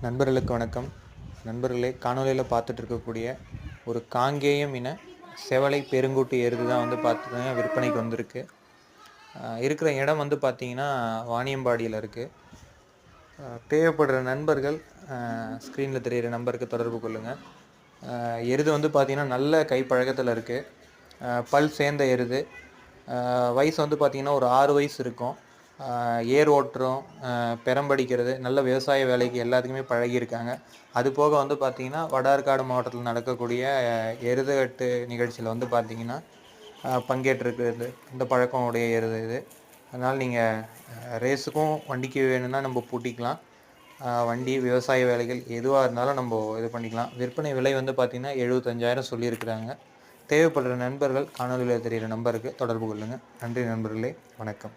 நண்பர்களுக்கு வணக்கம். நண்பர்களே, காணொலியில் பார்த்துட்டு இருக்கக்கூடிய ஒரு காங்கேயம் இன செவலை பெருங்கூட்டு எருது தான் பார்த்துட்டீங்கன்னா விற்பனைக்கு வந்திருக்கு. இருக்கிற இடம் பார்த்தீங்கன்னா வாணியம்பாடியில் இருக்குது. தேவைப்படுற நண்பர்கள் ஸ்க்ரீனில் தெரிகிற நம்பருக்கு தொடர்பு கொள்ளுங்கள். எருது பார்த்தீங்கன்னா நல்ல கைப்பழக்கத்தில் இருக்குது. பல் சேர்ந்த எருது. வயசு பார்த்தீங்கன்னா ஒரு 6 வயசு இருக்கும். ஏர் ஓட்டுறோம், பெரம்படிக்கிறது, நல்ல விவசாய வேலைக்கு எல்லாத்துக்குமே பழகியிருக்காங்க. அது போக பார்த்தீங்கன்னா வடார்காடு மாவட்டத்தில் நடக்கக்கூடிய எருதுகட்டு நிகழ்ச்சியில் பார்த்தீங்கன்னா பங்கேற்றிருக்கிறது. இந்த பழக்கம் உடைய எருது இது. அதனால் நீங்கள் ரேஸுக்கும் வண்டிக்கு வேணும்னா நம்ம பூட்டிக்கலாம். வண்டி, விவசாய வேலைகள் எதுவாக இருந்தாலும் நம்ம இது பண்ணிக்கலாம். விற்பனை விலை பார்த்தீங்கன்னா 75,000 சொல்லியிருக்கிறாங்க. தேவைப்படுற நண்பர்கள் காணொலியில் தெரிகிற நம்பருக்கு தொடர்பு கொள்ளுங்கள். நன்றி நண்பர்களே, வணக்கம்.